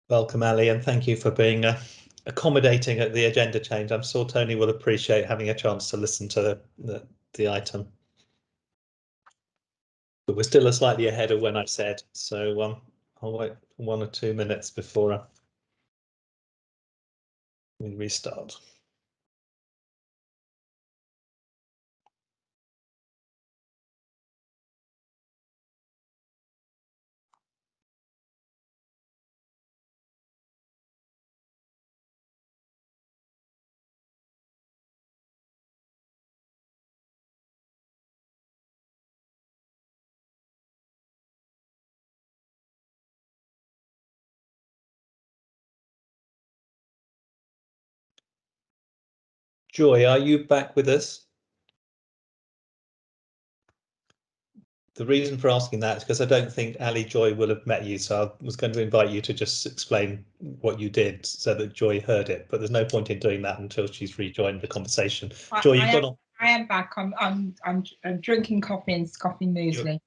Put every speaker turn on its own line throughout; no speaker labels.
Welcome, Ali, and thank you for being accommodating at the agenda change. I'm sure Tony will appreciate having a chance to listen to the item. But we're still slightly ahead of when I said, so I'll wait 1 or 2 minutes before we restart. Joy, are you back with us? The reason for asking that is because I don't think Ali Joy will have met you, so I was going to invite you to just explain what you did so that Joy heard it. But there's no point in doing that until she's rejoined the conversation. Joy, you've got on.
I am back. I'm drinking coffee and scoffing muesli.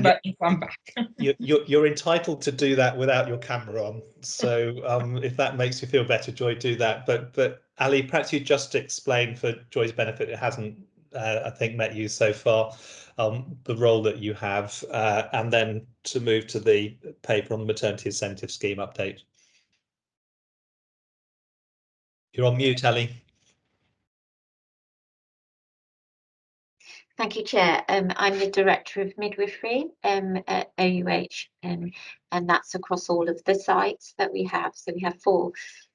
But I'm back.
You're entitled to do that without your camera on. So if that makes you feel better, Joy, do that. But Ali, perhaps you just explain for Joy's benefit, it hasn't, I think, met you so far, the role that you have, and then to move to the paper on the maternity incentive scheme update. You're on mute, Ali.
Thank you, Chair. I'm the Director of Midwifery at OUH, and that's across all of the sites that we have. So we have 4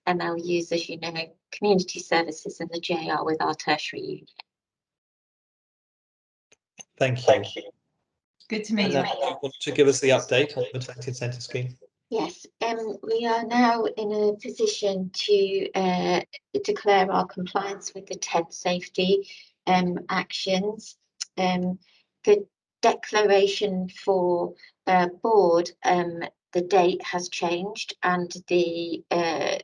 MLUs, as you know, community services and the JR with our tertiary unit.
Thank you.
Good to meet you.
Do you want to give us the update on the maternity incentive scheme?
Yes, we are now in a position to declare our compliance with the 10 safety actions. The declaration for board, the date has changed and the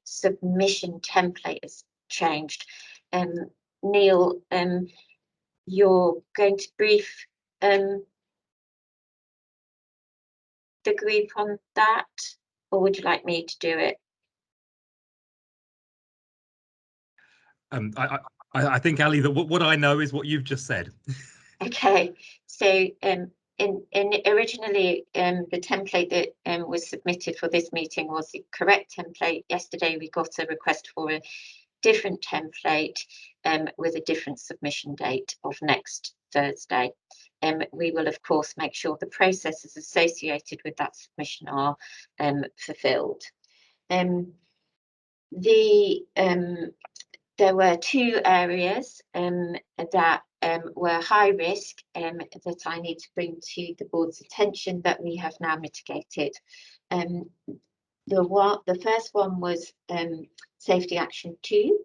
submission template has changed. Neil, you're going to brief the group on that, or would you like me to do it?
I think, Ali, that what I know is what you've just said.
Okay, so originally the template that was submitted for this meeting was the correct template. Yesterday we got a request for a different template with a different submission date of next Thursday. We will of course make sure the processes associated with that submission are fulfilled. There were 2 areas that were high risk that I need to bring to the board's attention that we have now mitigated. The first one was safety action 2,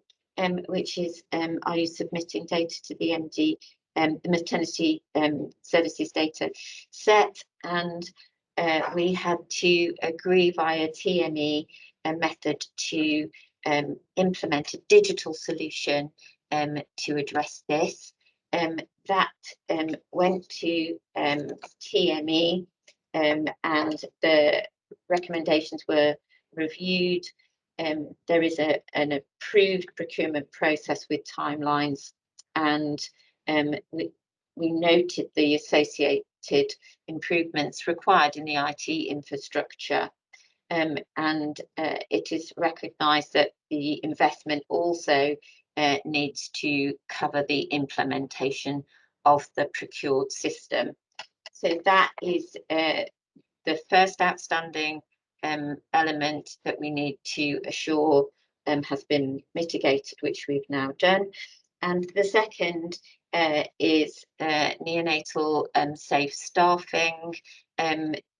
which is are you submitting data to the MD, the maternity services data set, and we had to agree via TME a method to implement a digital solution to address this. That went to TME and the recommendations were reviewed. There is an approved procurement process with timelines, and we noted the associated improvements required in the IT infrastructure. And it is recognised that the investment also needs to cover the implementation of the procured system. So that is the first outstanding element that we need to assure has been mitigated, which we've now done. And the second is neonatal safe staffing.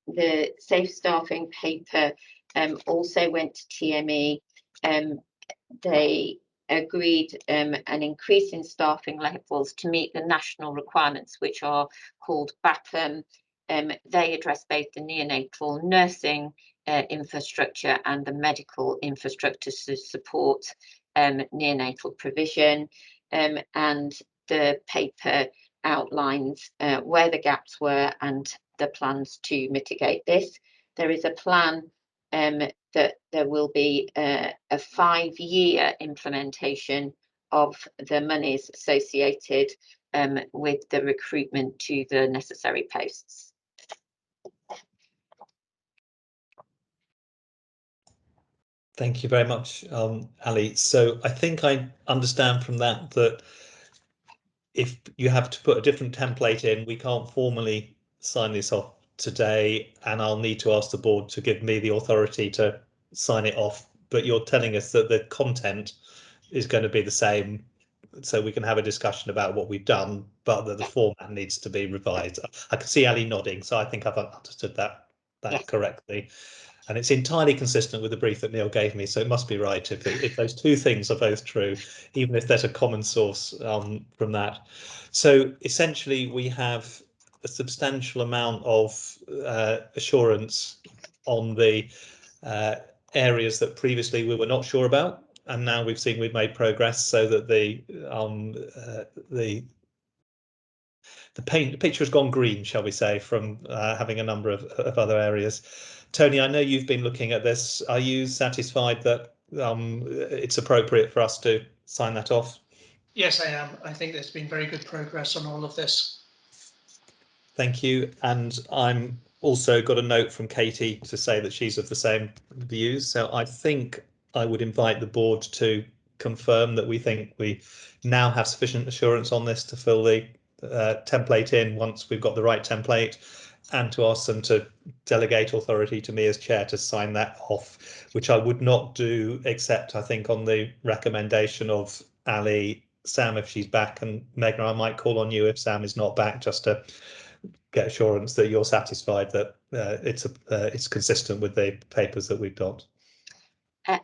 The safe staffing paper also went to TME. They agreed an increase in staffing levels to meet the national requirements, which are called BAPM. They address both the neonatal nursing infrastructure and the medical infrastructure to support neonatal provision. And the paper outlines where the gaps were and the plans to mitigate this. There is a plan that there will be a 5-year implementation of the monies associated with the recruitment to the necessary posts.
Thank you very much, Ali. So I think I understand from that if you have to put a different template in, we can't formally sign this off today, and I'll need to ask the board to give me the authority to sign it off. But you're telling us that the content is going to be the same, so we can have a discussion about what we've done, but that the format needs to be revised. I can see Ali nodding, so I think I've understood that
Yes.
correctly. And it's entirely consistent with the brief that Neil gave me, so it must be right if those two things are both true, even if there's a common source from that. So essentially, we have a substantial amount of assurance on the areas that previously we were not sure about, and now we've seen we've made progress, so that the picture has gone green, shall we say, from having a number of other areas. Tony, I know you've been looking at this. Are you satisfied that it's appropriate for us to sign that off?
Yes, I am. I think there's been very good progress on all of this.
Thank you. And I'm also got a note from Katie to say that she's of the same views. So I think I would invite the board to confirm that we think we now have sufficient assurance on this to fill the template in once we've got the right template, and to ask them to delegate authority to me as chair to sign that off, which I would not do except I think on the recommendation of Ali, Sam if she's back, and Megan, I might call on you if Sam is not back, just to get assurance that you're satisfied that it's consistent with the papers that we've got.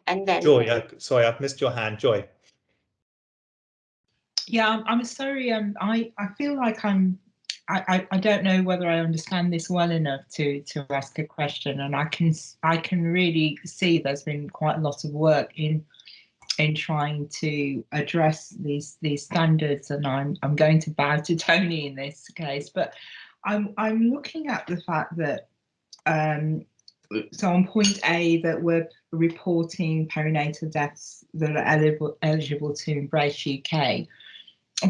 And then
Joy, sorry, I've missed your hand. Joy.
Yeah, I'm sorry. I feel like I don't know whether I understand this well enough to ask a question, and I can really see there's been quite a lot of work in trying to address these standards, and I'm going to bow to Tony in this case. But I'm looking at the fact that so on point A, that we're reporting perinatal deaths that are eligible to Embrace UK.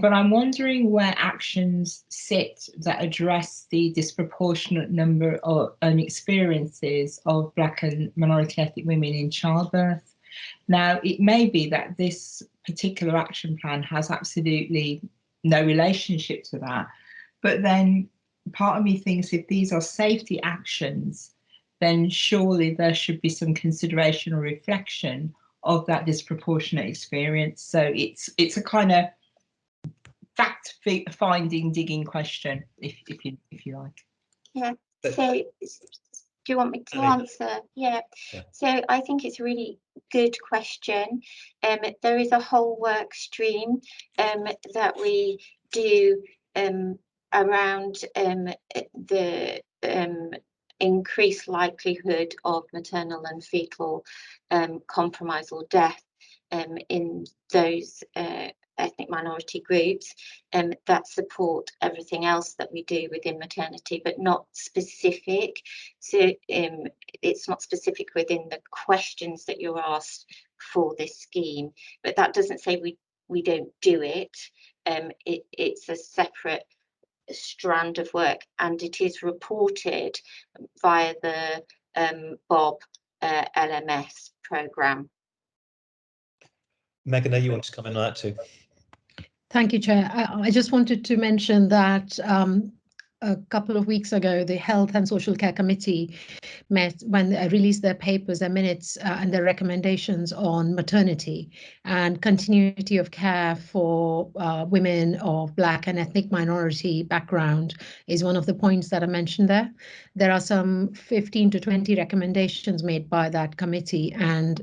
But I'm wondering where actions sit that address the disproportionate number of experiences of Black and minority ethnic women in childbirth. Now, it may be that this particular action plan has absolutely no relationship to that, but then part of me thinks if these are safety actions, then surely there should be some consideration or reflection of that disproportionate experience. So it's a kind of fact-finding, digging question, if you like.
Yeah. So, do you want me to answer? Yeah. So I think it's a really good question. There is a whole work stream that we do around the increased likelihood of maternal and fetal compromise or death in those ethnic minority groups that support everything else that we do within maternity, but not specific. So it's not specific within the questions that you're asked for this scheme, but that doesn't say we don't do it. It's a separate strand of work, and it is reported via the Bob LMS programme.
Megan, you want to come in on that too?
Thank you, Chair. I just wanted to mention that a couple of weeks ago, the Health and Social Care Committee met when they released their papers, their minutes and their recommendations on maternity and continuity of care for women of Black and ethnic minority background is one of the points that are mentioned there. There are some 15 to 20 recommendations made by that committee, and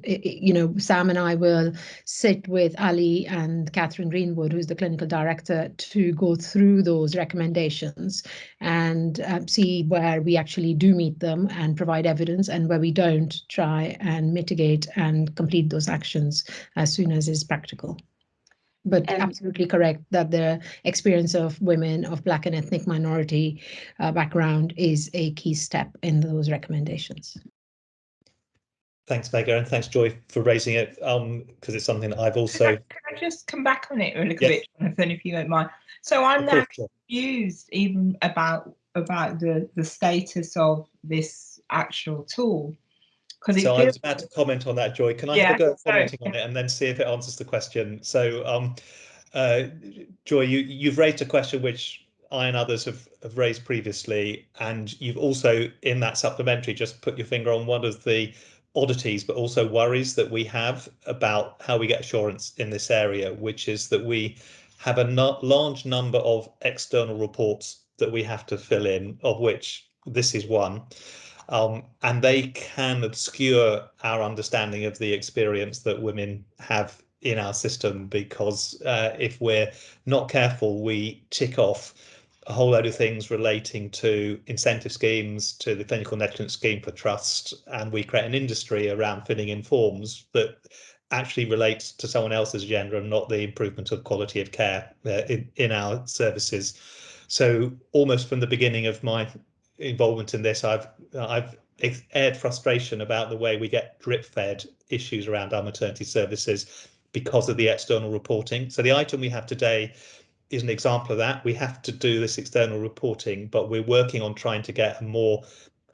Sam and I will sit with Ali and Catherine Greenwood, who's the clinical director, to go through those recommendations and see where we actually do meet them and provide evidence, and where we don't, try and mitigate and complete those actions as soon as is practical. But absolutely correct that the experience of women of Black and ethnic minority background is a key step in those recommendations.
Thanks, Mega, and thanks, Joy, for raising it, because it's something that I've also...
Can I just come back on it a little
Yes.
bit, Jonathan, if you don't mind? So I'm
Of
now
course,
confused even about the status of this actual tool, because it
so I
feels
was about to comment on that, Joy. Can I have a go at
sorry.
commenting on it and then see if it answers the question? So, Joy, you've raised a question which I and others have raised previously, and you've also, in that supplementary, just put your finger on one of the oddities, but also worries that we have about how we get assurance in this area, which is that we have a large number of external reports that we have to fill in, of which this is one. And they can obscure our understanding of the experience that women have in our system, because if we're not careful, we tick off a whole load of things relating to incentive schemes, to the clinical negligence scheme for trust, and we create an industry around filling in forms that actually relates to someone else's agenda and not the improvement of quality of care in our services. So almost from the beginning of my involvement in this, I've aired frustration about the way we get drip fed issues around our maternity services because of the external reporting. So the item we have today is an example of that. We have to do this external reporting, but we're working on trying to get a more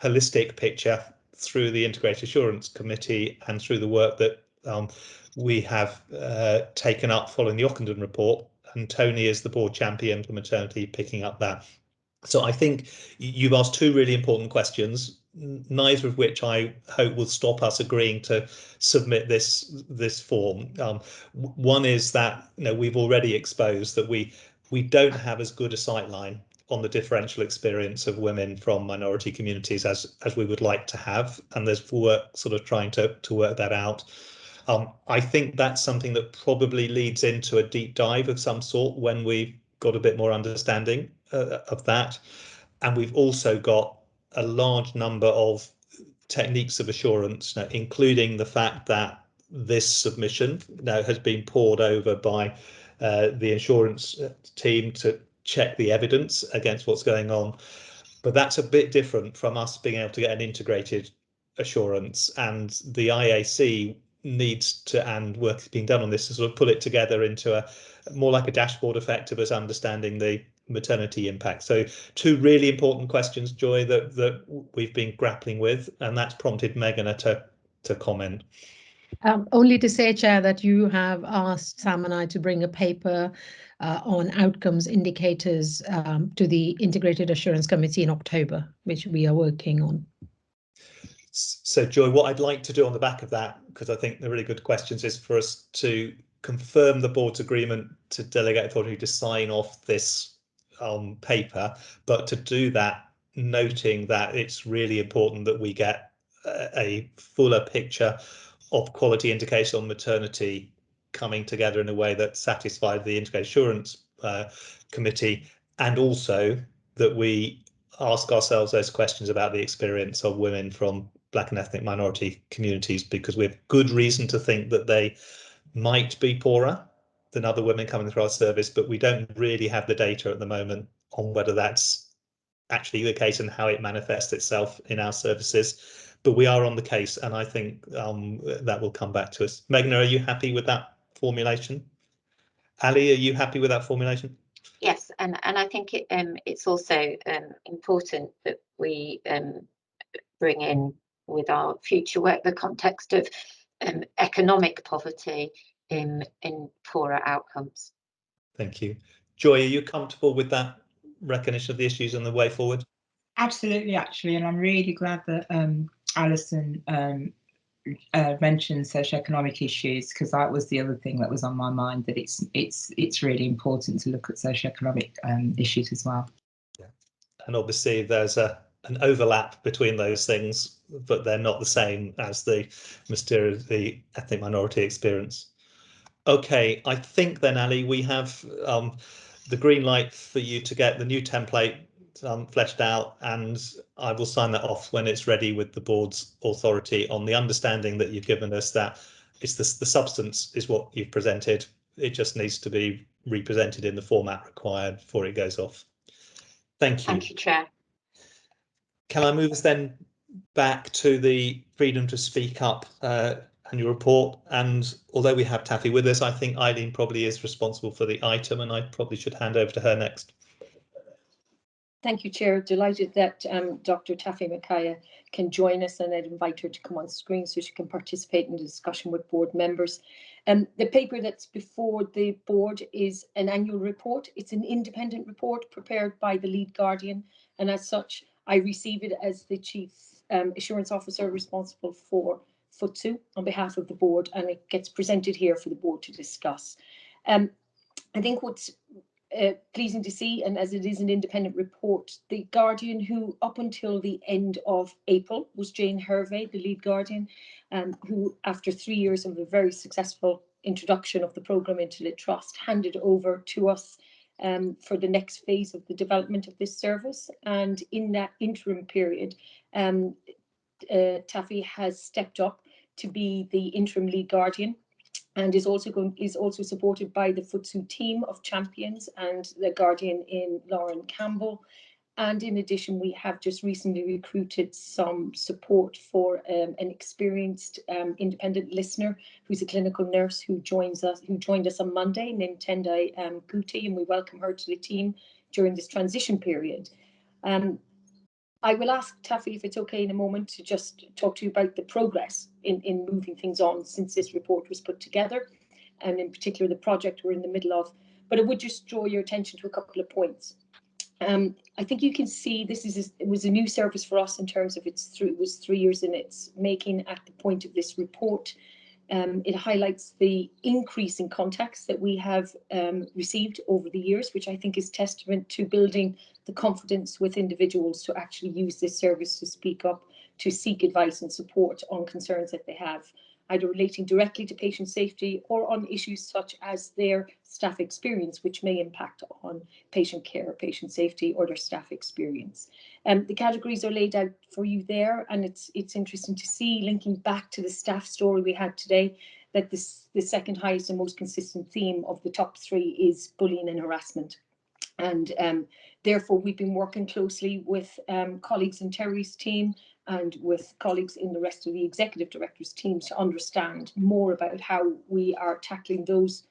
holistic picture through the Integrated Assurance Committee and through the work that we have taken up following the Ockenden report. And Tony is the board champion for maternity, picking up that. So I think you've asked two really important questions, neither of which I hope will stop us agreeing to submit this form. One is that we've already exposed that we don't have as good a sightline on the differential experience of women from minority communities as we would like to have, and there's work sort of trying to work that out. I think that's something that probably leads into a deep dive of some sort when we've got a bit more understanding of that. And we've also got a large number of techniques of assurance, including the fact that this submission now has been pored over by the insurance team to check the evidence against what's going on. But that's a bit different from us being able to get an integrated assurance, and the IAC needs to, and work is being done on this, to sort of pull it together into a more like a dashboard effect of us understanding the maternity impact. So two really important questions, Joy, that we've been grappling with, and that's prompted Megan to comment.
Only to say, Chair, that you have asked Sam and I to bring a paper on outcomes indicators to the Integrated Assurance Committee in October, which we are working on.
So, Joy, what I'd like to do on the back of that, because I think they're really good questions, is for us to confirm the board's agreement to delegate authority to sign off this paper, but to do that noting that it's really important that we get a fuller picture of quality indication on maternity coming together in a way that satisfied the Integrated Assurance Committee, and also that we ask ourselves those questions about the experience of women from Black and ethnic minority communities, because we have good reason to think that they might be poorer than other women coming through our service, but we don't really have the data at the moment on whether that's actually the case and how it manifests itself in our services. But we are on the case, and I think that will come back to us. Megan, are you happy with that formulation? Ali, are you happy with that formulation?
Yes, and I think it's also important that we bring in with our future work the context of economic poverty in poorer outcomes.
Thank you. Joy, are you comfortable with that recognition of the issues and the way forward?
Absolutely, actually, and I'm really glad that Alison mentioned socioeconomic issues, because that was the other thing that was on my mind, that it's really important to look at socioeconomic issues as well.
Yeah, and obviously there's an overlap between those things, but they're not the same as the mysterious, the ethnic minority experience. Okay, I think then, Ali, we have the green light for you to get the new template fleshed out, and I will sign that off when it's ready with the board's authority, on the understanding that you've given us that it's the substance is what you've presented. It just needs to be represented in the format required before it goes off. Thank you.
Thank you, Chair.
Can I move us then back to the freedom to speak up annual report. And although we have Taffy with us, I think Eileen probably is responsible for the item, and I probably should hand over to her next.
Thank you, Chair. Delighted that Dr. Taffy Makaya can join us, and I'd invite her to come on screen so she can participate in the discussion with board members. The paper that's before the board is an annual report. It's an independent report prepared by the lead guardian, and as such, I receive it as the Chief Assurance Officer responsible for FTSU on behalf of the board, and it gets presented here for the board to discuss. I think what's pleasing to see, and as it is an independent report, the guardian who up until the end of April was Jane Hervey, the lead guardian, who after 3 years of a very successful introduction of the programme into the trust handed over to us for the next phase of the development of this service. And in that interim period, Taffy has stepped up to be the interim lead guardian, and is also supported by the FTSU team of champions and the guardian in Lauren Campbell. And in addition, we have just recently recruited some support for an experienced independent listener who's a clinical nurse who joined us on Monday, named Tendai Guti, and we welcome her to the team during this transition period. I will ask Taffy, if it's okay in a moment, to just talk to you about the progress in moving things on since this report was put together, and in particular the project we're in the middle of. But I would just draw your attention to a couple of points. I think you can see it was a new service for us in terms of it was 3 years in its making at the point of this report. It highlights the increase in contacts that we have received over the years, which I think is testament to building the confidence with individuals to actually use this service to speak up, to seek advice and support on concerns that they have, either relating directly to patient safety or on issues such as their staff experience, which may impact on patient care, patient safety, or their staff experience. The categories are laid out for you there, and it's interesting to see, linking back to the staff story we had today, that the second highest and most consistent theme of the top 3 is bullying and harassment. And therefore, we've been working closely with colleagues in Terry's team and with colleagues in the rest of the executive director's teams to understand more about how we are tackling those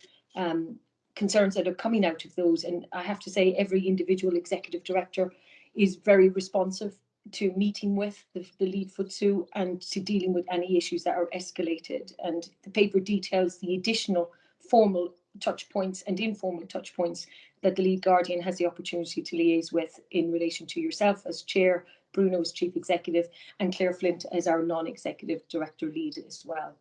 concerns that are coming out of those. And I have to say, every individual executive director is very responsive to meeting with the lead FTSU and to dealing with any issues that are escalated. And the paper details the additional formal touch points and informal touch points that the lead guardian has the opportunity to liaise with in relation to yourself as chair, Bruno as chief executive, and Claire Flint as our non-executive director lead as well.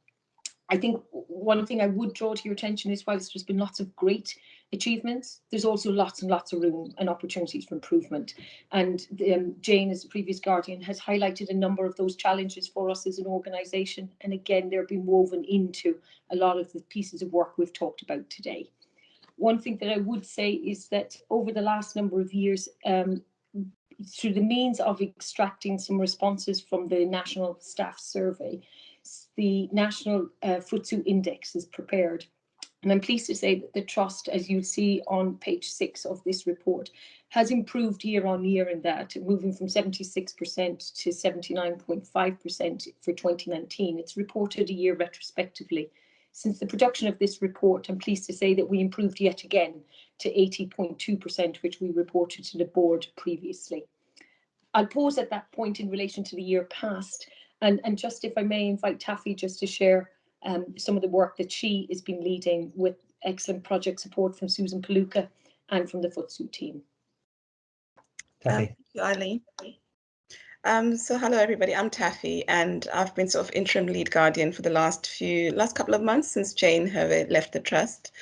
I think one thing I would draw to your attention is, whilst there's been lots of great achievements, there's also lots and lots of room and opportunities for improvement. And Jane, as the previous guardian, has highlighted a number of those challenges for us as an organisation. And again, they're being woven into a lot of the pieces of work we've talked about today. One thing that I would say is that over the last number of years, through the means of extracting some responses from the National Staff Survey, the National FTSU Index is prepared. And I'm pleased to say that the trust, as you'll see on page 6 of this report, has improved year on year in that, moving from 76% to 79.5% for 2019. It's reported a year retrospectively. Since the production of this report, I'm pleased to say that we improved yet again to 80.2%, which we reported to the board previously. I'll pause at that point in relation to the year past, and just, if I may, invite Taffy just to share some of the work that she has been leading with excellent project support from Susan Paluca and from the FTSU team.
Taffy.
Thank you, Eileen. So hello everybody, I'm Taffy, and I've been sort of interim lead guardian for the last couple of months since Jane Hervey left the trust.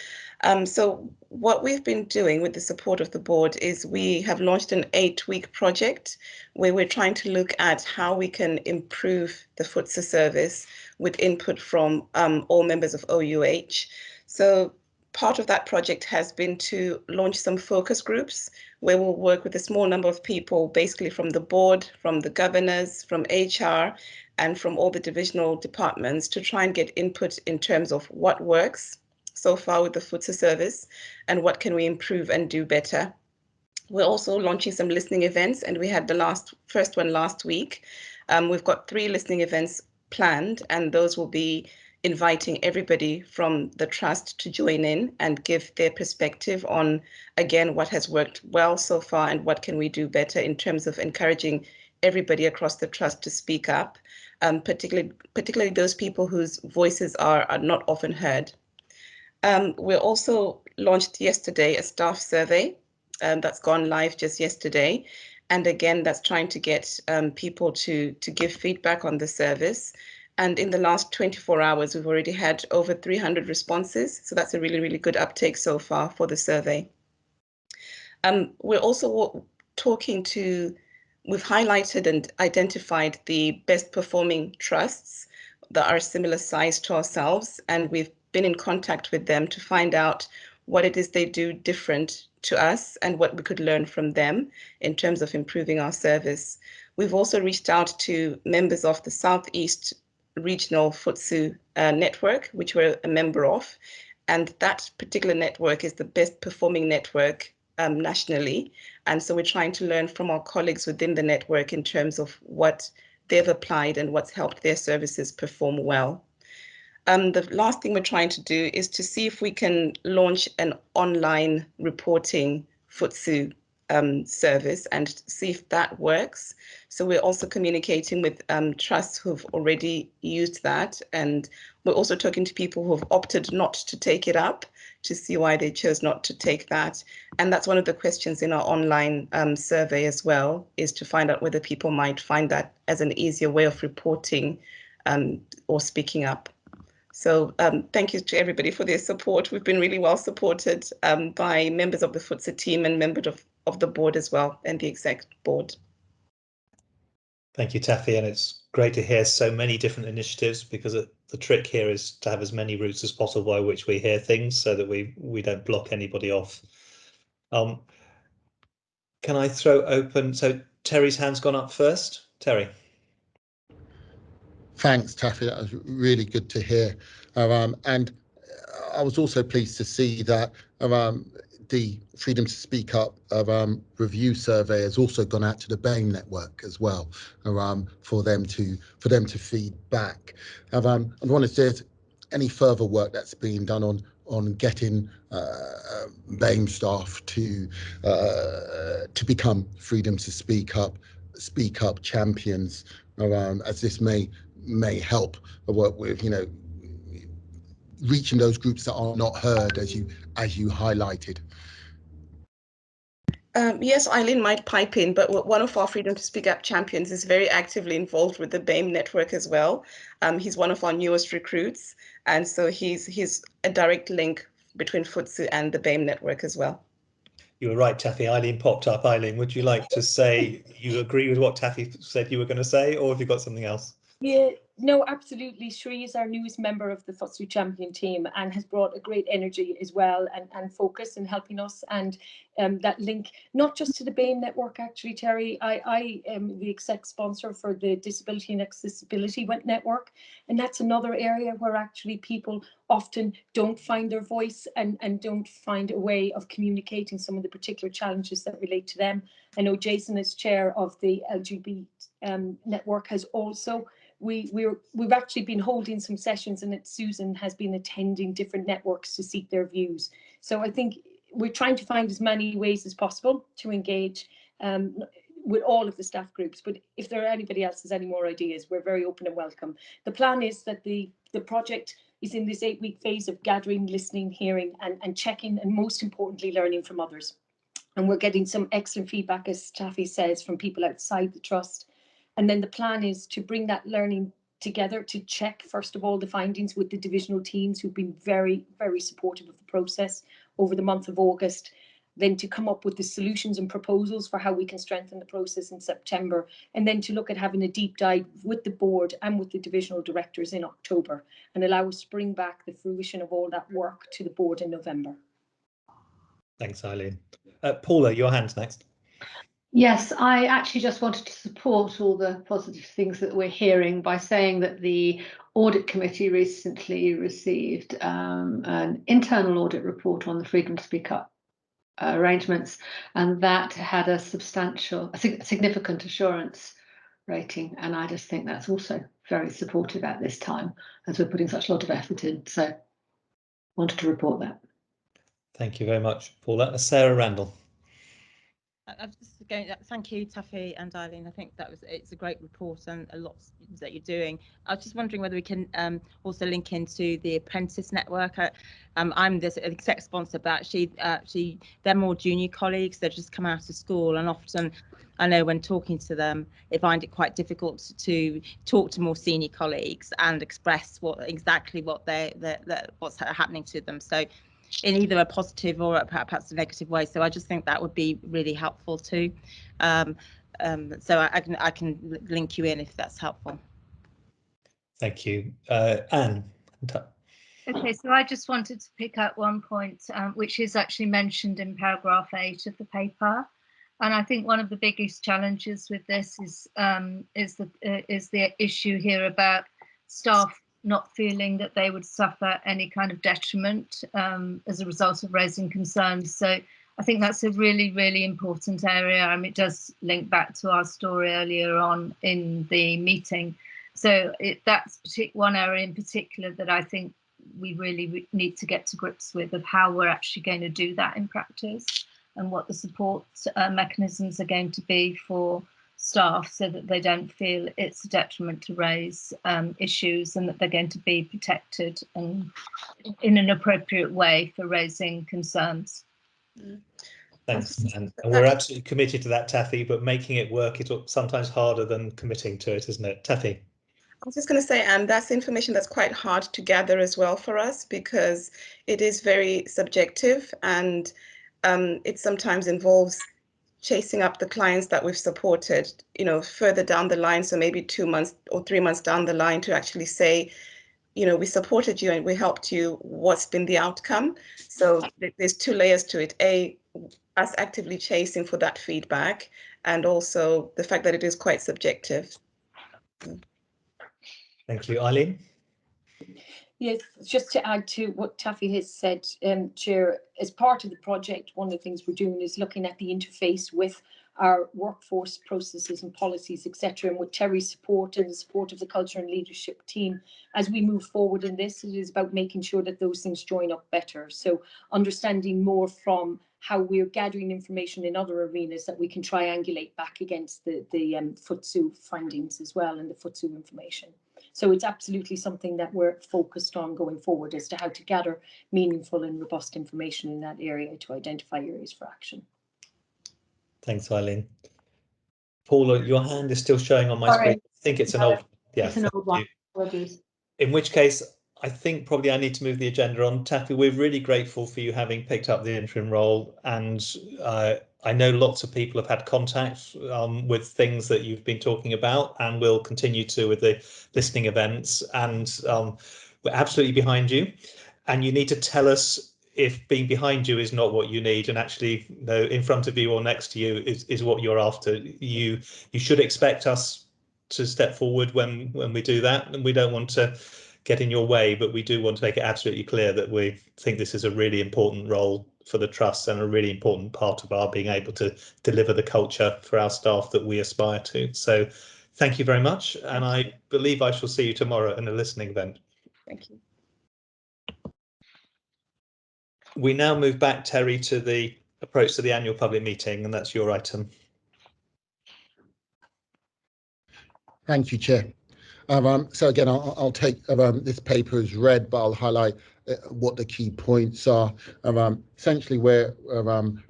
So what we've been doing with the support of the board is we have launched an 8-week project where we're trying to look at how we can improve the FTSU service with input from all members of OUH. So part of that project has been to launch some focus groups where we'll work with a small number of people, basically from the board, from the governors, from HR, and from all the divisional departments, to try and get input in terms of what works so far with the FTSU service and what can we improve and do better. We're also launching some listening events, and we had the first one last week. We've got 3 listening events planned, and those will be inviting everybody from the trust to join in and give their perspective on, again, what has worked well so far and what can we do better in terms of encouraging everybody across the trust to speak up, particularly those people whose voices are not often heard. We also launched yesterday a staff survey that's gone live just yesterday. And again, that's trying to get people to give feedback on the service. And in the last 24 hours, we've already had over 300 responses. So that's a really, really good uptake so far for the survey. We're also we've highlighted and identified the best performing trusts that are similar size to ourselves. And we've been in contact with them to find out what it is they do different to us and what we could learn from them in terms of improving our service. We've also reached out to members of the Southeast Regional FTSE network, which we're a member of. And that particular network is the best performing network nationally. And so we're trying to learn from our colleagues within the network in terms of what they've applied and what's helped their services perform well. The last thing we're trying to do is to see if we can launch an online reporting FTSE service and see if that works. So we're also communicating with trusts who've already used that, and we're also talking to people who've opted not to take it up to see why they chose not to take that. And that's one of the questions in our online survey as well, is to find out whether people might find that as an easier way of reporting or speaking up. So thank you to everybody for their support. We've been really well supported by members of the FTSE team and members of the board as well, and the exec board.
Thank you, Taffy, and it's great to hear so many different initiatives, because the trick here is to have as many routes as possible by which we hear things so that we don't block anybody off. Can I throw open, so Terry's hand's gone up first. Terry.
Thanks, Taffy. That was really good to hear. And I was also pleased to see that the Freedom to Speak Up review survey has also gone out to the BAME network as well, for them to feed back. I wonder if there's any further work that's being done on getting BAME staff to become Freedom to Speak Up champions, as this may help work with, reaching those groups that are not heard, as you highlighted.
Yes, Eileen might pipe in, but one of our Freedom to Speak Up champions is very actively involved with the BAME network as well. He's one of our newest recruits, and so he's a direct link between FTSE and the BAME network as well.
You were right, Taffy. Eileen popped up. Eileen, would you like to say you agree with what Taffy said you were going to say, or have you got something else?
Yeah, no, absolutely. Sri is our newest member of the FTSE champion team and has brought a great energy as well, and focus in helping us, and that link not just to the BAME network. Actually, Terry, I am the exec sponsor for the Disability and Accessibility Network, and that's another area where actually people often don't find their voice and don't find a way of communicating some of the particular challenges that relate to them. I know Jason, as chair of the LGBT network, has also we've actually been holding some sessions, and Susan has been attending different networks to seek their views. So I think we're trying to find as many ways as possible to engage with all of the staff groups. But if there are anybody else has any more ideas, we're very open and welcome. The plan is that the project is in this 8-week phase of gathering, listening, hearing, and checking, and most importantly, learning from others. And we're getting some excellent feedback, as Taffy says, from people outside the trust. And then the plan is to bring that learning together to check, first of all, the findings with the divisional teams who've been very, very supportive of the process over the month of August, then to come up with the solutions and proposals for how we can strengthen the process in September, and then to look at having a deep dive with the board and with the divisional directors in October, and allow us to bring back the fruition of all that work to the board in November.
Thanks, Eileen. Paula, your hand's next.
Yes, I actually just wanted to support all the positive things that we're hearing by saying that the Audit Committee recently received an internal audit report on the Freedom to Speak Up arrangements, and that had a significant assurance rating, and I just think that's also very supportive at this time, as we're putting such a lot of effort in. So wanted to report that.
Thank you very much, Paula. Sarah Randall.
I'm just going. Thank you, Taffy and Eileen. I think it's a great report and a lot that you're doing. I was just wondering whether we can also link into the apprentice network. I'm this exec sponsor, but actually they're more junior colleagues. They've just come out of school, and often I know when talking to them, they find it quite difficult to talk to more senior colleagues and express exactly what's happening to them. So, in either a positive or perhaps a negative way. So I just think that would be really helpful too. So I can link you in if that's helpful.
Thank you. Anne.
Okay, so I just wanted to pick up one point, which is actually mentioned in paragraph 8 of the paper. And I think one of the biggest challenges with this is the issue here about staff not feeling that they would suffer any kind of detriment as a result of raising concerns. So I think that's a really, really important area. I mean, it does link back to our story earlier on in the meeting. So that's one area in particular that I think we really need to get to grips with, of how we're actually going to do that in practice and what the support mechanisms are going to be for staff, so that they don't feel it's a detriment to raise issues, and that they're going to be protected and in an appropriate way for raising concerns.
Thanks, and we're absolutely committed to that, Taffy, but making it work is sometimes harder than committing to it, isn't it? Taffy.
I was just going to say, that's information that's quite hard to gather as well for us, because it is very subjective, and it sometimes involves chasing up the clients that we've supported, further down the line. So maybe 2 months or 3 months down the line, to actually say, we supported you and we helped you. What's been the outcome? So there's 2 layers to it. Us actively chasing for that feedback, and also the fact that it is quite subjective.
Thank you. Eileen?
Yes, just to add to what Taffy has said, Chair, as part of the project, one of the things we're doing is looking at the interface with our workforce processes and policies, etc., and with Terry's support and the support of the culture and leadership team. As we move forward in this, it is about making sure that those things join up better. So understanding more from how we're gathering information in other arenas that we can triangulate back against the FTSU findings as well, and the FTSU information. So it's absolutely something that we're focused on going forward, as to how to gather meaningful and robust information in that area to identify areas for action.
Thanks, Eileen. Paula, your hand is still showing on my screen. I think it's an old. Yeah,
it's an old one. Apologies.
In which case, I think probably I need to move the agenda on. Taffy, we're really grateful for you having picked up the interim role, and I know lots of people have had contact with things that you've been talking about, and will continue to with the listening events, and we're absolutely behind you. And you need to tell us if being behind you is not what you need, and actually, in front of you or next to you is what you're after. You should expect us to step forward when we do that, and we don't want to get in your way, but we do want to make it absolutely clear that we think this is a really important role for the trust, and a really important part of our being able to deliver the culture for our staff that we aspire to. So thank you very much, and I believe I shall see you tomorrow in a listening event.
Thank you.
We now move back, Terry, to the approach to the annual public meeting, and that's your item.
Thank you, Chair. So again, I'll take this paper as read, but I'll highlight what the key points are. Essentially, we're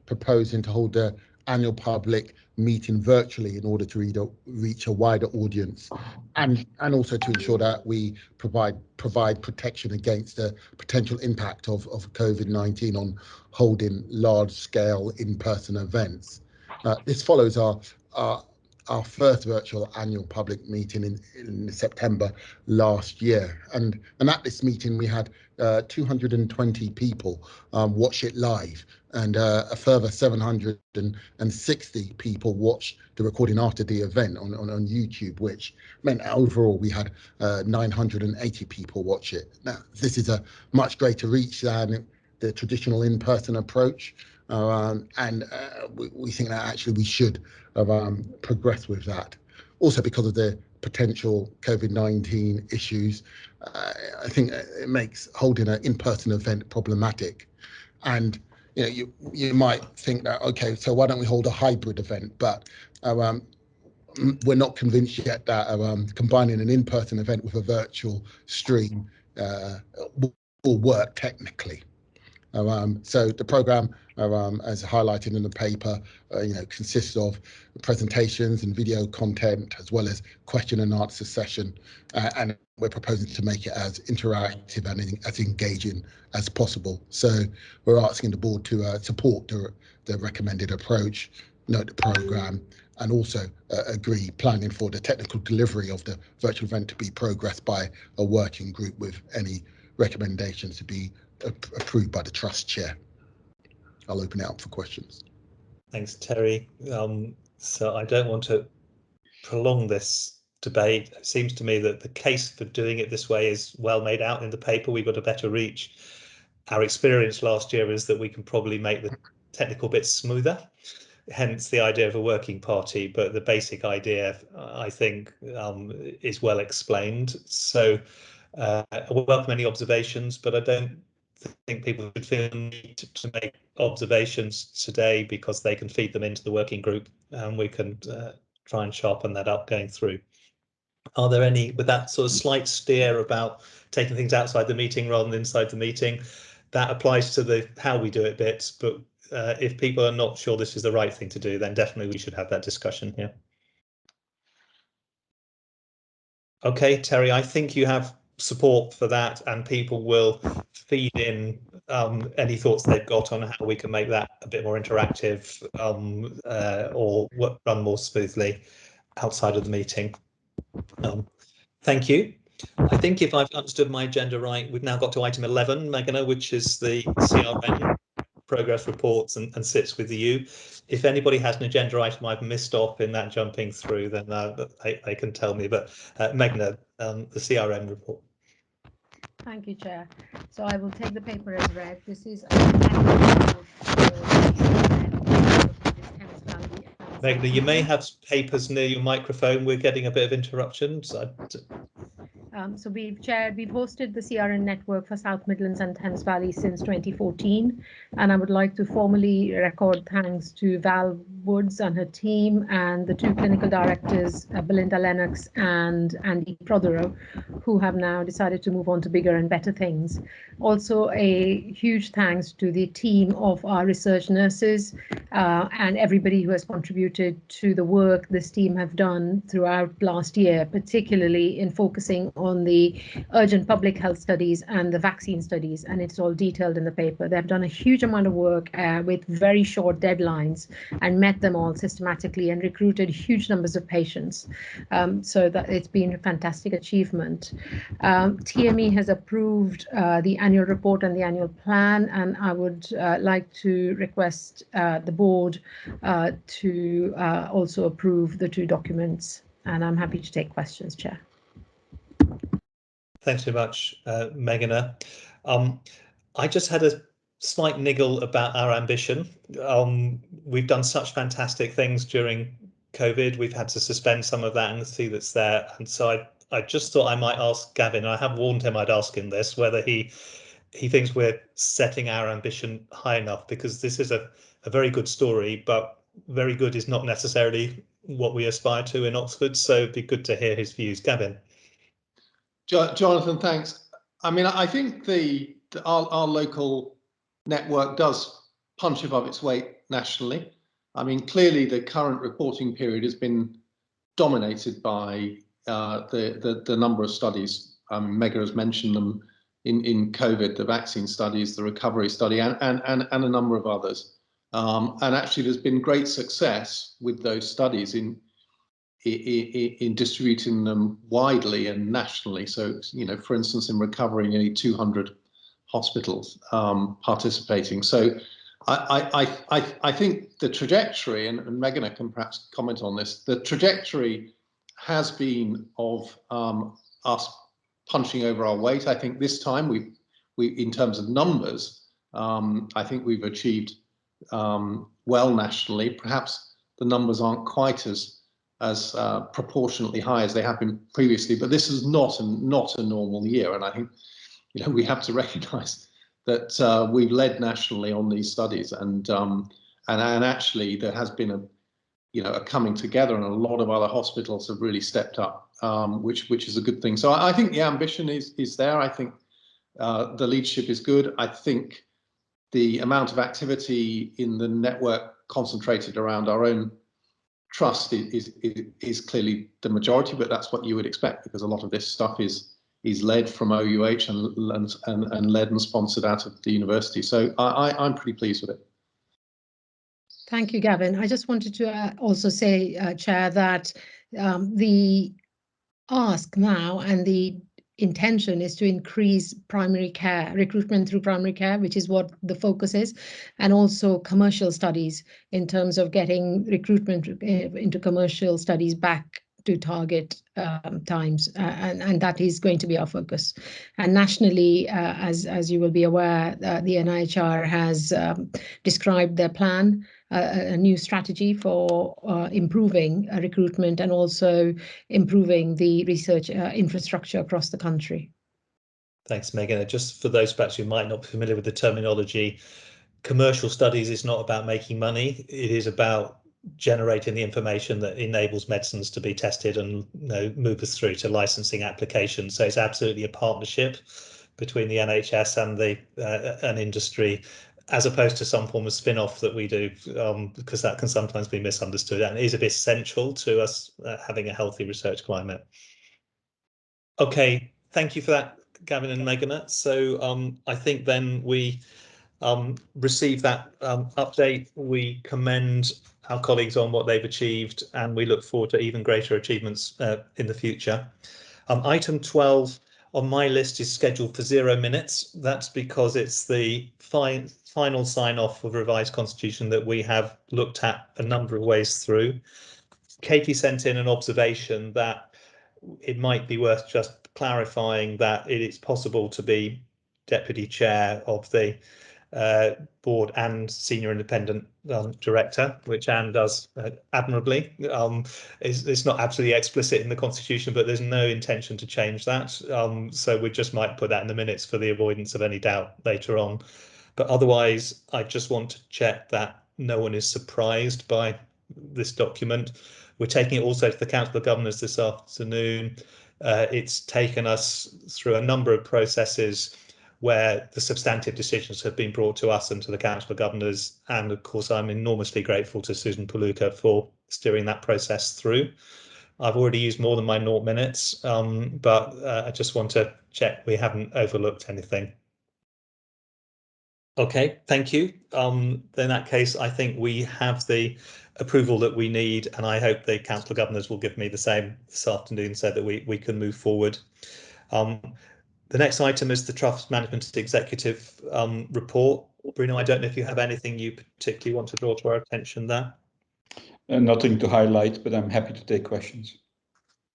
proposing to hold the annual public meeting virtually in order to reach a wider audience, and also to ensure that we provide protection against the potential impact of COVID-19 on holding large-scale in-person events. This follows our first virtual annual public meeting in September last year, and at this meeting we had 220 people watch it live, and a further 760 people watched the recording after the event on YouTube, which meant overall we had 980 people watch it. Now, this is a much greater reach than the traditional in-person approach, and we think that actually we should progress with that. Also, because of the potential COVID-19 issues, I think it makes holding an in-person event problematic. And you might think that, okay, so why don't we hold a hybrid event? But we're not convinced yet that combining an in-person event with a virtual stream will work technically. So the program, as highlighted in the paper, consists of presentations and video content, as well as question and answer session, and we're proposing to make it as interactive and as engaging as possible. So we're asking the board to support the recommended approach, note the program, and also agree planning for the technical delivery of the virtual event to be progressed by a working group with any recommendations to be approved by the trust chair. I'll open it up for questions.
Thanks, Terry. So I don't want to prolong this debate. It seems to me that the case for doing it this way is well made out in the paper. We've got a better reach. Our experience last year is that we can probably make the technical bits smoother, hence the idea of a working party, but the basic idea, I think, is well explained. So I welcome any observations, but I don't think people should feel the need to make observations today, because they can feed them into the working group and we can try and sharpen that up going through. Are there any, with that sort of slight steer about taking things outside the meeting rather than inside the meeting, that applies to the how we do it bits, but if people are not sure this is the right thing to do, then definitely we should have that discussion here. Okay, Terry, I think you have support for that, and people will feed in any thoughts they've got on how we can make that a bit more interactive or run more smoothly outside of the meeting. Thank you. I think if I've understood my agenda right, we've now got to item 11, Meghana, which is the CRN progress reports and sits with you. If anybody has an agenda item I've missed off in that jumping through, then they can tell me. But Meghana, the CRN report.
Thank you, Chair. So I will take the paper as read. This is
Meghana, you may have papers near your microphone. We're getting a bit of interruption. So
we've hosted the CRN network for South Midlands and Thames Valley since 2014, and I would like to formally record thanks to Val Woods and her team and the two clinical directors, Belinda Lennox and Andy Prothero, who have now decided to move on to bigger and better things. Also, a huge thanks to the team of our research nurses and everybody who has contributed to the work this team have done throughout last year, particularly in focusing on the urgent public health studies and the vaccine studies, and it's all detailed in the paper. They've done a huge amount of work with very short deadlines and met them all systematically and recruited huge numbers of patients. So that it's been a fantastic achievement. TME has approved the annual report and the annual plan, and I would like to request the board to also approve the two documents, and I'm happy to take questions, Chair.
Thanks very much, Meghana. I just had a slight niggle about our ambition. We've done such fantastic things during COVID. We've had to suspend some of that and see that's there. And so I just thought I might ask Gavin, I have warned him I'd ask him this, whether he thinks we're setting our ambition high enough, because this is a very good story, but very good is not necessarily what we aspire to in Oxford. So it'd be good to hear his views. Gavin.
Jonathan, thanks. I mean, I think our local network does punch above its weight nationally. I mean, clearly the current reporting period has been dominated by the number of studies. Megha has mentioned them in COVID, the vaccine studies, the recovery study, and a number of others. And actually, there's been great success with those studies in distributing them widely and nationally. So, for instance, in recovery, nearly 200 hospitals participating. So I think the trajectory, and Meghana can perhaps comment on this, the trajectory has been of us punching over our weight. I think this time we in terms of numbers, I think we've achieved well nationally. Perhaps the numbers aren't quite as proportionately high as they have been previously, but this is not a normal year, and I think we have to recognise that we've led nationally on these studies, and actually there has been a coming together, and a lot of other hospitals have really stepped up, which is a good thing. So I think the ambition is there. I think the leadership is good. I think the amount of activity in the network concentrated around our own trust is clearly the majority, but that's what you would expect, because a lot of this stuff is led from OUH and led and sponsored out of the university. So I'm pretty pleased with it.
Thank you, Gavin. I just wanted to also say, Chair, that the ask now and the intention is to increase primary care, recruitment through primary care, which is what the focus is, and also commercial studies in terms of getting recruitment into commercial studies back to target times, and that is going to be our focus. And nationally, as you will be aware, the NIHR has described their plan, a new strategy for improving recruitment and also improving the research infrastructure across the country.
Thanks, Megan. Just for those perhaps who might not be familiar with the terminology, commercial studies is not about making money. It is about generating the information that enables medicines to be tested and move us through to licensing applications. So it's absolutely a partnership between the NHS and an industry, as opposed to some form of spin-off that we do, because that can sometimes be misunderstood, and it is essential to us having a healthy research climate. Okay, thank you for that, Gavin and Megan. So I think then we receive that update. We commend our colleagues on what they've achieved, and we look forward to even greater achievements in the future. Item 12 on my list is scheduled for 0 minutes. That's because it's the final sign-off of revised constitution that we have looked at a number of ways through. Katie sent in an observation that it might be worth just clarifying that it is possible to be deputy chair of the board and senior independent director, which Anne does admirably. It's not absolutely explicit in the constitution, but there's no intention to change that. So we just might put that in the minutes for the avoidance of any doubt later on. But otherwise, I just want to check that no one is surprised by this document. We're taking it also to the Council of Governors this afternoon. It's taken us through a number of processes where the substantive decisions have been brought to us and to the Council of Governors. And of course, I'm enormously grateful to Susan Paluca for steering that process through. I've already used more than my 0 minutes, but I just want to check we haven't overlooked anything. Okay, thank you. In that case, I think we have the approval that we need, and I hope the Council of Governors will give me the same this afternoon so that we can move forward. The next item is the Trust Management Executive report. Bruno, I don't know if you have anything you particularly want to draw to our attention there.
Nothing to highlight, but I'm happy to take questions.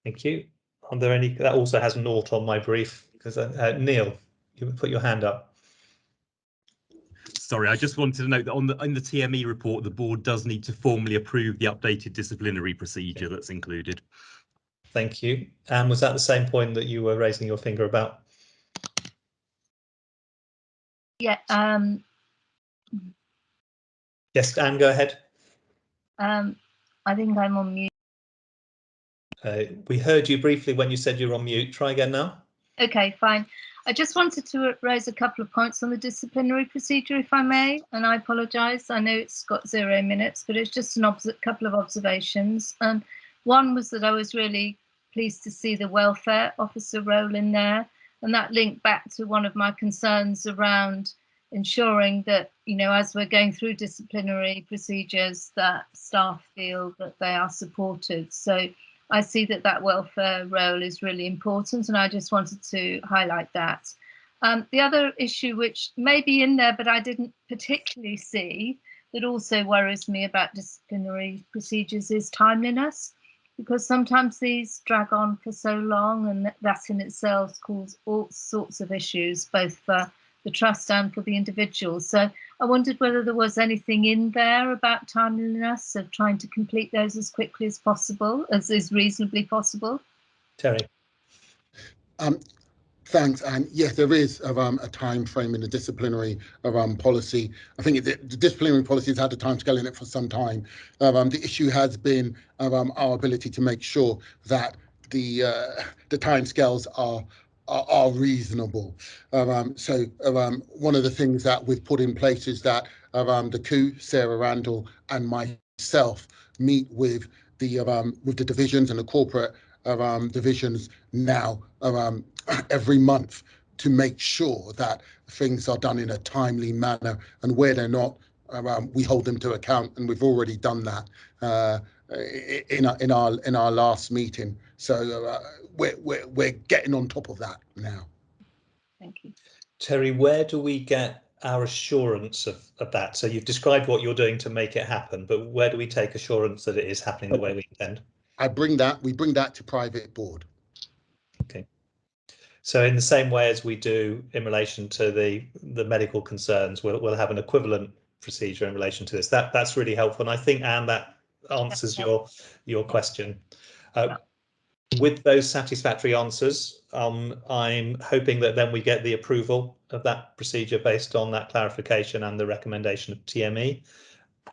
Thank you. Are there any? That also has a note on my brief, because Neil, you put your hand up.
Sorry, I just wanted to note that in the TME report, the board does need to formally approve the updated disciplinary procedure that's included.
Thank you. And was that the same point that you were raising your finger about?
Yeah.
Yes, Anne, go ahead.
I think I'm on mute.
We heard you briefly when you said you're on mute. Try again now.
Okay, fine. I just wanted to raise a couple of points on the disciplinary procedure, if I may, and I apologise. I know it's got 0 minutes, but it's just a couple of observations. One was that I was really pleased to see the welfare officer role in there, and that linked back to one of my concerns around ensuring that, as we're going through disciplinary procedures, that staff feel that they are supported. So I see that welfare role is really important, and I just wanted to highlight that. The other issue, which may be in there, but I didn't particularly see, that also worries me about disciplinary procedures is timeliness, because sometimes these drag on for so long, and that in itself causes all sorts of issues, both for the trust and for the individuals. So I wondered whether there was anything in there about timeliness of trying to complete those as quickly as possible, as is reasonably possible.
Terry.
Thanks, and yes, there is a time frame in the disciplinary policy. I think the disciplinary policy has had a timescale in it for some time. The issue has been our ability to make sure that the timescales are reasonable. So one of the things that we've put in place is that the coup, Sarah Randall, and myself meet with the divisions and the corporate divisions now every month to make sure that things are done in a timely manner, and where they're not, we hold them to account, and we've already done that in our last meeting. So we're getting on top of that now.
Thank you.
Terry, where do we get our assurance of that? So you've described what you're doing to make it happen, but where do we take assurance that it is happening the way we intend?
We bring that to private board.
Okay. So in the same way as we do in relation to the medical concerns, we'll have an equivalent procedure in relation to this. That's really helpful, and I think, Anne, that answers your question. With those satisfactory answers, I'm hoping that then we get the approval of that procedure based on that clarification and the recommendation of TME.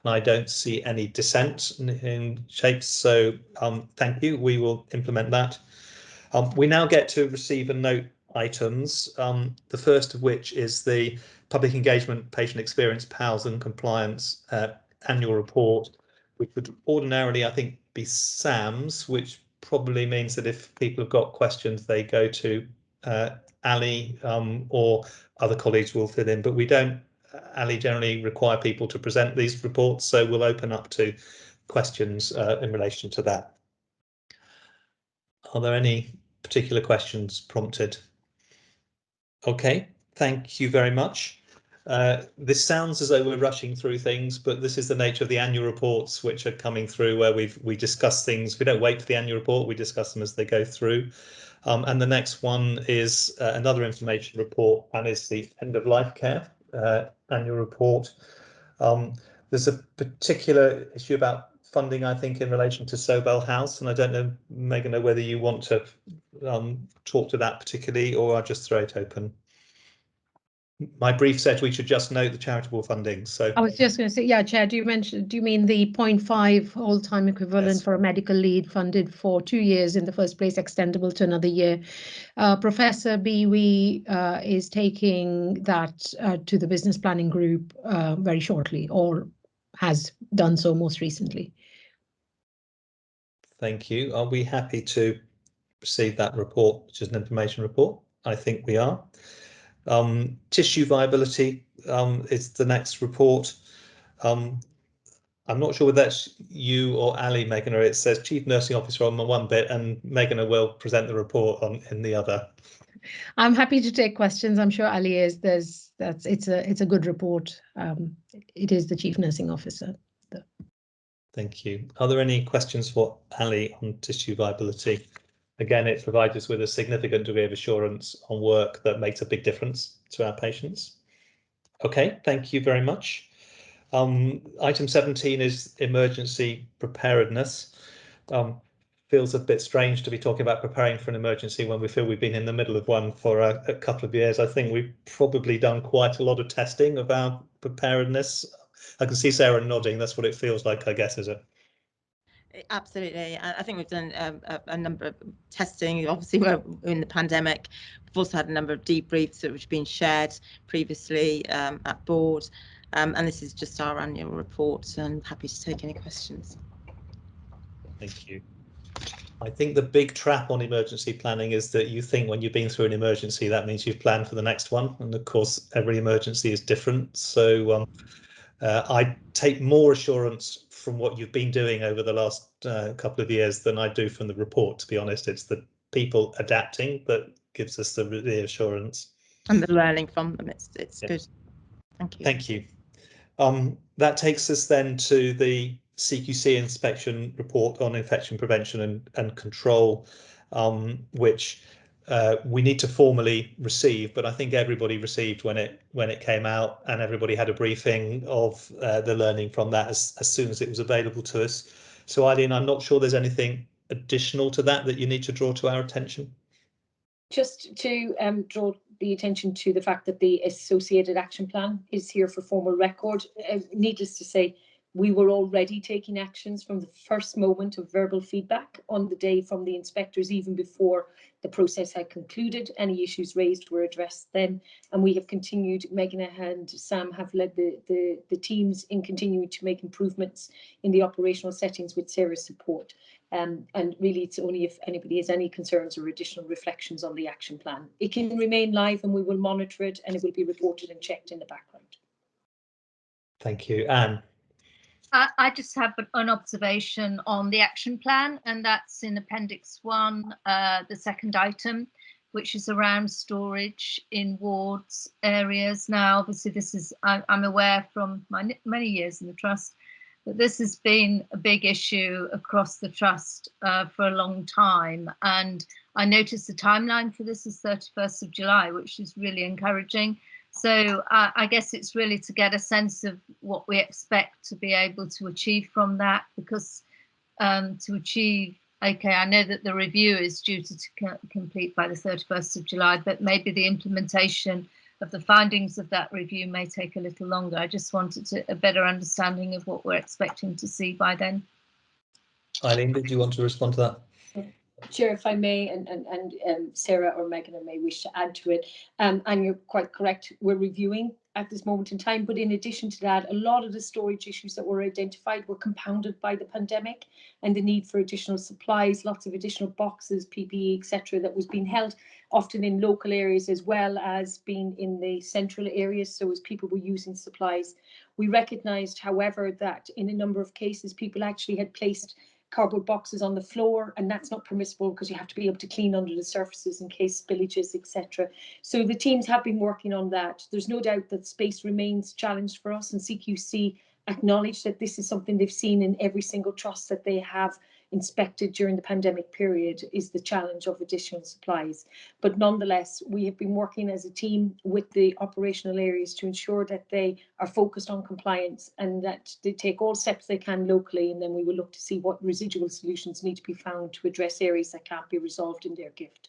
And I don't see any dissent in shapes, so thank you. We will implement that. We now get to receive and note items, the first of which is the Public Engagement, Patient Experience, PALS and Compliance annual report, which would ordinarily, I think, be Sam's, which probably means that if people have got questions, they go to Ali, or other colleagues will fill in, but we don't, Ali, generally require people to present these reports, so we'll open up to questions in relation to that. Are there any particular questions prompted? Okay, thank you very much. This sounds as though we're rushing through things, but this is the nature of the annual reports which are coming through, where we discuss things. We don't wait for the annual report, we discuss them as they go through. And the next one is another information report, and it's the end of life care annual report. There's a particular issue about funding, I think, in relation to Sobel House, and I don't know, Megan, whether you want to talk to that particularly, or I'll just throw it open. My brief said we should just note the charitable funding. So
I was just going to say, yeah, Chair, do you mean the 0.5 all-time equivalent
Yes.
for a medical lead funded for 2 years in the first place, extendable to another year? Professor Biwi is taking that to the business planning group very shortly, or has done so most recently.
Thank you. Are we happy to receive that report, which is an information report? I think we are. Tissue viability is the next report. I'm not sure whether that's you or Ali, Megan, or it says Chief Nursing Officer on the one bit and Megan will present the report in the other.
I'm happy to take questions. I'm sure Ali is. It's a good report. It is the Chief Nursing Officer.
Thank you. Are there any questions for Ali on tissue viability? Again, it provides us with a significant degree of assurance on work that makes a big difference to our patients. Okay, thank you very much. Item 17 is emergency preparedness. Feels a bit strange to be talking about preparing for an emergency when we feel we've been in the middle of one for a couple of years. I think we've probably done quite a lot of testing of our preparedness. I can see Sarah nodding. That's what it feels like, I guess, is it?
Absolutely. I think we've done a number of testing. Obviously, we're in the pandemic. We've also had a number of debriefs which have been shared previously at board. And this is just our annual report, and happy to take any questions.
Thank you. I think the big trap on emergency planning is that you think when you've been through an emergency, that means you've planned for the next one. And of course, every emergency is different. So I take more assurance from what you've been doing over the last couple of years than I do from the report, to be honest. It's the people adapting that gives us the reassurance.
And the learning from them, it's
Yeah.
good. Thank you.
Thank you. That takes us then to the CQC inspection report on infection prevention and control, which we need to formally receive, but I think everybody received when it came out, and everybody had a briefing of the learning from that as soon as it was available to us. So Eileen, I'm not sure there's anything additional to that you need to draw to our attention.
Just to draw the attention to the fact that the associated action plan is here for formal record. Needless to say, we were already taking actions from the first moment of verbal feedback on the day from the inspectors, even before the process had concluded. Any issues raised were addressed then, and we have continued. Megan and Sam have led the teams in continuing to make improvements in the operational settings with Sarah's support. And really, it's only if anybody has any concerns or additional reflections on the action plan. It can remain live, and we will monitor it, and it will be reported and checked in the background.
Thank you. Anne?
I just have an observation on the action plan, and that's in Appendix 1, the second item, which is around storage in wards areas. Now, obviously, this is, I'm aware from my many years in the Trust that this has been a big issue across the Trust for a long time. And I noticed the timeline for this is 31st of July, which is really encouraging. So I guess it's really to get a sense of what we expect to be able to achieve from that, because to achieve, okay, I know that the review is due to complete by the 31st of July, but maybe the implementation of the findings of that review may take a little longer. I just wanted a better understanding of what we're expecting to see by then.
Eileen, did you want to respond to that?
Chair, if I may, and Sarah or Megan may wish to add to it, and you're quite correct, we're reviewing at this moment in time, but in addition to that, a lot of the storage issues that were identified were compounded by the pandemic and the need for additional supplies, lots of additional boxes, PPE, etc., that was being held often in local areas as well as being in the central areas. So as people were using supplies, we recognised, however, that in a number of cases, people actually had placed cardboard boxes on the floor, and that's not permissible because you have to be able to clean under the surfaces in case spillages, etc. So the teams have been working on that. There's no doubt that space remains challenged for us, and CQC acknowledge that this is something they've seen in every single trust that they have inspected during the pandemic period, is the challenge of additional supplies. But nonetheless, we have been working as a team with the operational areas to ensure that they are focused on compliance and that they take all steps they can locally, and then we will look to see what residual solutions need to be found to address areas that can't be resolved in their gift.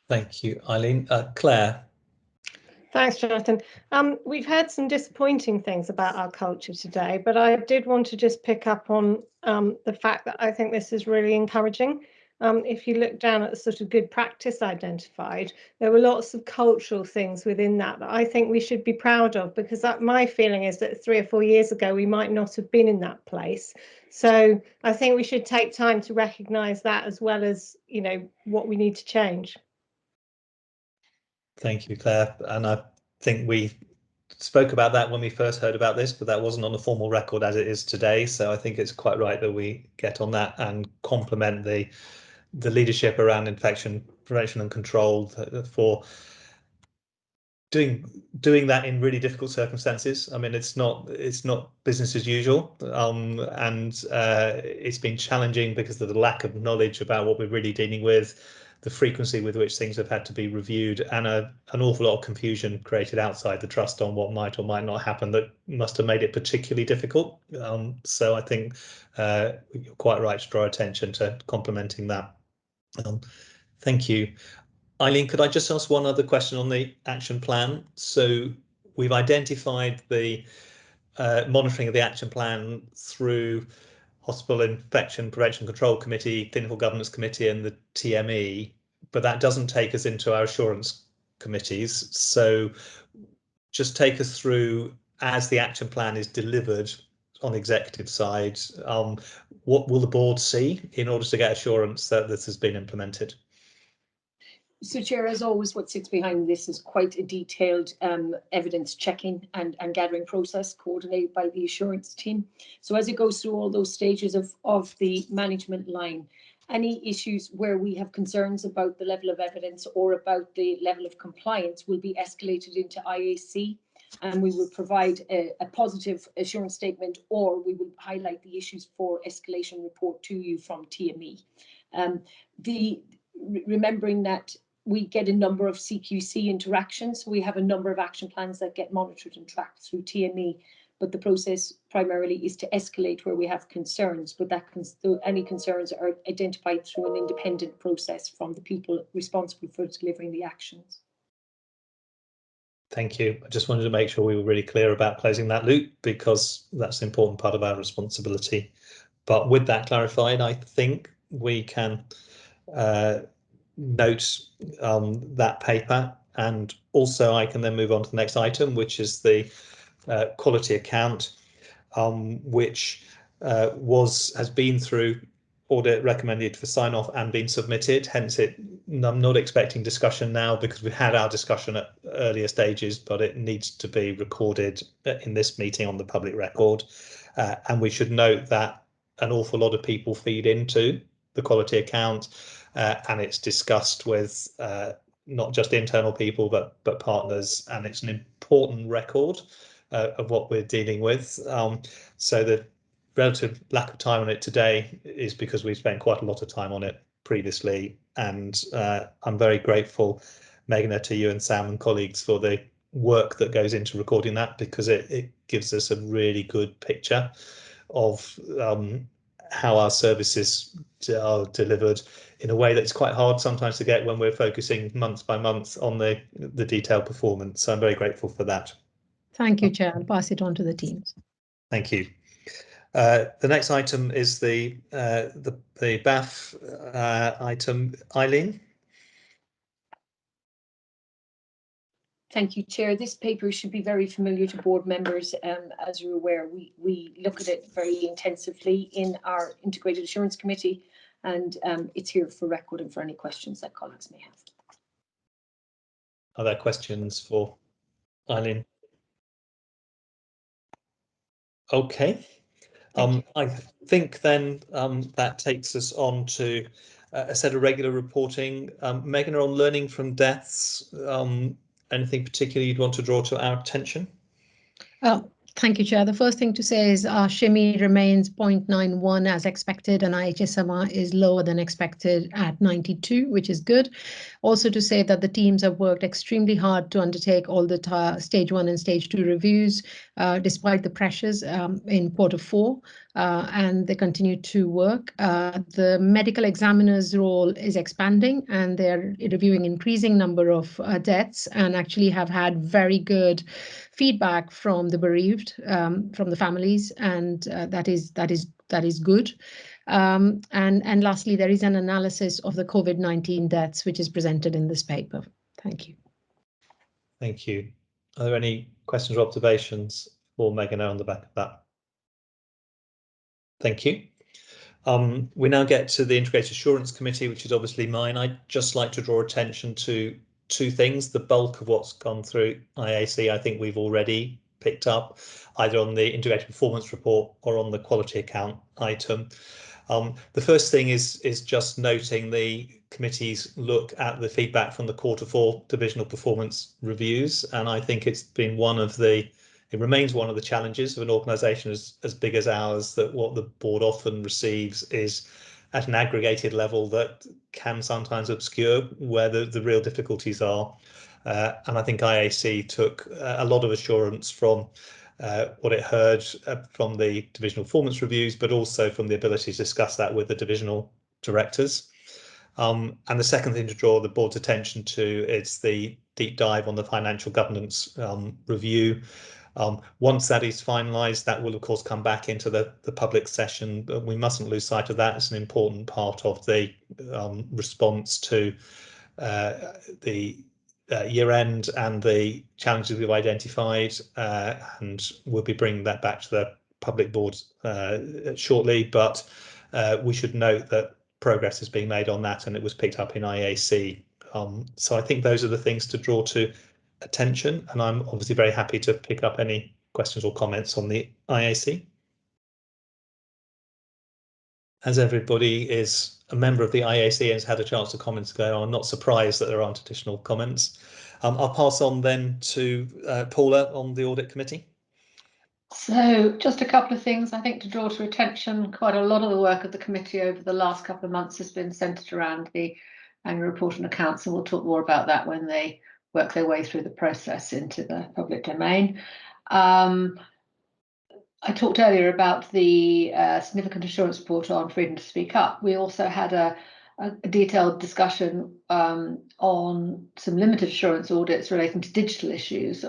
Thank you, Eileen. Claire?
Thanks, Jonathan. We've heard some disappointing things about our culture today, but I did want to just pick up on the fact that I think this is really encouraging. If you look down at the sort of good practice identified, there were lots of cultural things within that I think we should be proud of, because my feeling is that 3 or 4 years ago, we might not have been in that place. So I think we should take time to recognise that, as well as, you know, what we need to change.
Thank you, Claire. And I think we spoke about that when we first heard about this, but that wasn't on a formal record as it is today. So I think it's quite right that we get on that and complement the leadership around infection prevention and control for doing that in really difficult circumstances. I mean, it's not business as usual, and it's been challenging because of the lack of knowledge about what we're really dealing with, the frequency with which things have had to be reviewed, and an awful lot of confusion created outside the trust on what might or might not happen that must have made it particularly difficult. So I think you're quite right to draw attention to complementing that. Thank you. Eileen, could I just ask one other question on the action plan? So we've identified the monitoring of the action plan through Hospital Infection Prevention Control Committee, Clinical Governance Committee and the TME, but that doesn't take us into our assurance committees. So just take us through, as the action plan is delivered on the executive side, what will the board see in order to get assurance that this has been implemented?
So, Chair, as always, what sits behind this is quite a detailed evidence checking and gathering process coordinated by the assurance team. So as it goes through all those stages of the management line, any issues where we have concerns about the level of evidence or about the level of compliance will be escalated into IAC, and we will provide a positive assurance statement, or we will highlight the issues for escalation report to you from TME. remembering that we get a number of CQC interactions. So we have a number of action plans that get monitored and tracked through TME, but the process primarily is to escalate where we have concerns, but any concerns are identified through an independent process from the people responsible for delivering the actions.
Thank you. I just wanted to make sure we were really clear about closing that loop, because that's an important part of our responsibility. But with that clarified, I think we can note that paper, and also I can then move on to the next item, which is the quality account, which has been through audit, recommended for sign off and been submitted. Hence, I'm not expecting discussion now because we've had our discussion at earlier stages, but it needs to be recorded in this meeting on the public record. And we should note that an awful lot of people feed into the quality account, and it's discussed with not just internal people but partners, and it's an important record of what we're dealing with. So the relative lack of time on it today is because we've spent quite a lot of time on it previously, and I'm very grateful, Meghna, to you and Sam and colleagues for the work that goes into recording that, because it gives us a really good picture of how our services are delivered in a way that's quite hard sometimes to get when we're focusing month by month on the detailed performance. So I'm very grateful for that.
Thank you, Chair. I'll pass it on to the teams.
Thank you. The next item is the BAF item. Eileen.
Thank you, Chair. This paper should be very familiar to board members. As you're aware, we look at it very intensively in our Integrated Assurance Committee, and it's here for record and for any questions that colleagues may have.
Are there questions for Eileen? Okay. I think then that takes us on to a set of regular reporting. Meghna, on learning from deaths, anything particular you'd want to draw to our attention?
Thank you, Chair. The first thing to say is our SHME remains 0.91 as expected, and IHSMR is lower than expected at 92, which is good. Also to say that the teams have worked extremely hard to undertake all the stage 1 and stage 2 reviews, despite the pressures in Q4, and they continue to work. The medical examiner's role is expanding, and they're reviewing increasing number of deaths, and actually have had very good feedback from the bereaved, from the families, and that is good. And lastly, there is an analysis of the COVID-19 deaths, which is presented in this paper. Thank you.
Thank you. Are there any questions or observations for Meghna on the back of that? Thank you. We now get to the Integrated Assurance Committee, which is obviously mine. I'd just like to draw attention to two things. The bulk of what's gone through IAC, I think we've already picked up, either on the Integrated Performance Report or on the quality account item. The first thing is just noting the committee's look at the feedback from the Q4 divisional performance reviews, and I think it's been it remains one of the challenges of an organisation as big as ours, that what the board often receives is at an aggregated level that can sometimes obscure where the real difficulties are. And I think IAC took a lot of assurance from what it heard from the divisional performance reviews, but also from the ability to discuss that with the divisional directors. And the second thing to draw the board's attention to is the deep dive on the financial governance review. Once that is finalised, that will of course come back into the public session, but we mustn't lose sight of that. It's an important part of the response to the year end and the challenges we've identified, and we'll be bringing that back to the public board shortly, but we should note that progress is being made on that, and it was picked up in IAC. So I think those are the things to draw to attention, and I'm obviously very happy to pick up any questions or comments on the IAC. As everybody is a member of the IAC and has had a chance to comment ago, I'm not surprised that there aren't additional comments. I'll pass on then to Paula on the Audit Committee.
So just a couple of things I think to draw to attention. Quite a lot of the work of the committee over the last couple of months has been centred around the annual report and accounts, and we'll talk more about that when they work their way through the process into the public domain. I talked earlier about the significant assurance report on freedom to speak up. We also had a detailed discussion on some limited assurance audits relating to digital issues,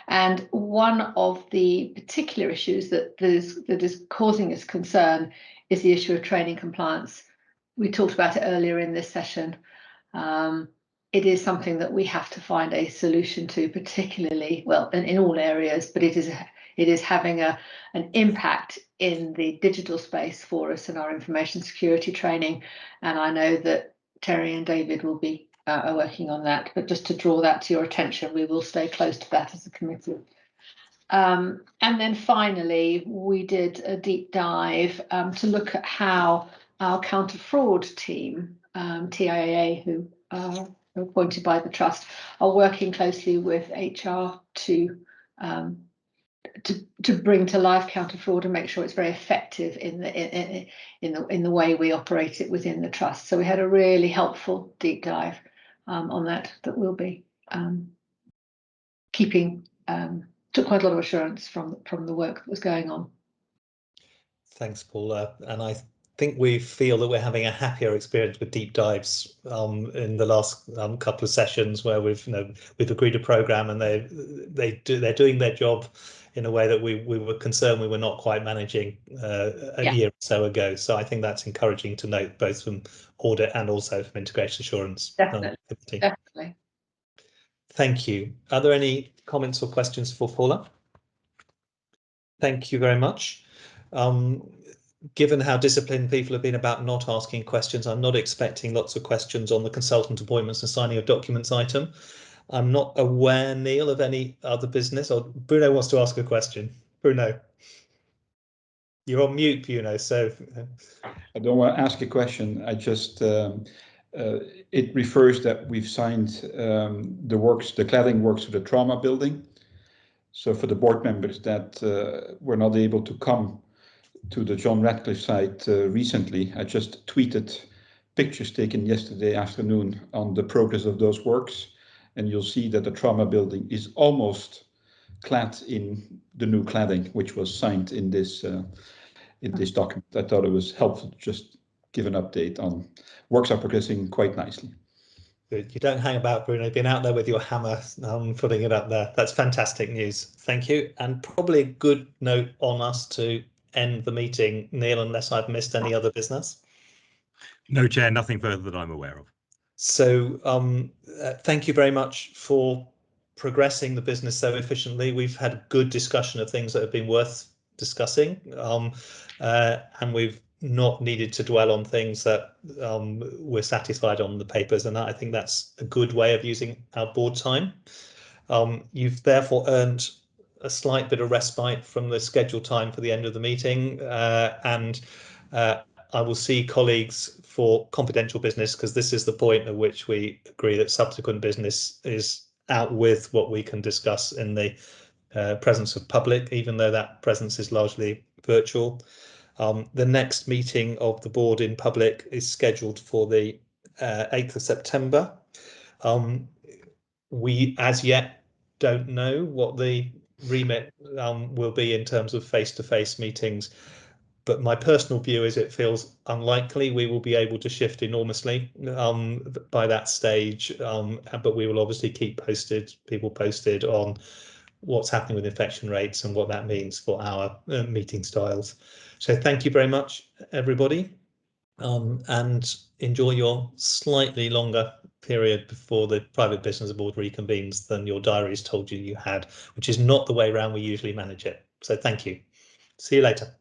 and one of the particular issues that is causing us concern is the issue of training compliance. We talked about it earlier in this session. It is something that we have to find a solution to, particularly, well, in all areas, but it is having an impact in the digital space for us in our information security training. And I know that Terry and David will be working on that, but just to draw that to your attention, we will stay close to that as a committee. And then finally, we did a deep dive to look at how our counter fraud team, TIAA, who are appointed by the trust, are working closely with HR to bring to life counter fraud and make sure it's very effective in the way we operate it within the trust. So we had a really helpful deep dive on that we'll be keeping. Took quite a lot of assurance from the work that was going on.
Thanks, Paula. And I think we feel that we're having a happier experience with deep dives in the last couple of sessions where we've agreed a program and they're doing their job in a way that we were concerned we were not quite managing a year or so ago. So I think that's encouraging to note, both from audit and also from integration assurance.
Definitely.
Thank you. Are there any comments or questions for Paula? Thank you very much. Given how disciplined people have been about not asking questions, I'm not expecting lots of questions on the consultant appointments and signing of documents item. I'm not aware, Neil, of any other business. Or Bruno wants to ask a question. Bruno. You're on mute, Bruno, so...
I don't want to ask a question. I just... it refers that we've signed the cladding works for the trauma building. So for the board members that were not able to come to the John Radcliffe site recently, I just tweeted pictures taken yesterday afternoon on the progress of those works. And you'll see that the trauma building is almost clad in the new cladding, which was signed in this document. I thought it was helpful to just give an update on works are progressing quite nicely.
Good. You don't hang about, Bruno. You've been out there with your hammer putting it up there. That's fantastic news. Thank you. And probably a good note on us to end the meeting, Neil, unless I've missed any other business.
No, Chair, nothing further that I'm aware of.
So thank you very much for progressing the business so efficiently. We've had a good discussion of things that have been worth discussing, and we've not needed to dwell on things that we're satisfied on the papers, and I think that's a good way of using our board time. You've therefore earned a slight bit of respite from the scheduled time for the end of the meeting, and I will see colleagues for confidential business, because this is the point at which we agree that subsequent business is out with what we can discuss in the presence of public, even though that presence is largely virtual. The next meeting of the board in public is scheduled for the 8th of September. We as yet don't know what the remit will be in terms of face-to-face meetings, but my personal view is it feels unlikely we will be able to shift enormously by that stage, but we will obviously keep people posted on what's happening with infection rates and what that means for our meeting styles. So thank you very much, everybody, and enjoy your slightly longer period before the private business board reconvenes than your diaries told you you had, which is not the way around we usually manage it. So thank you. See you later.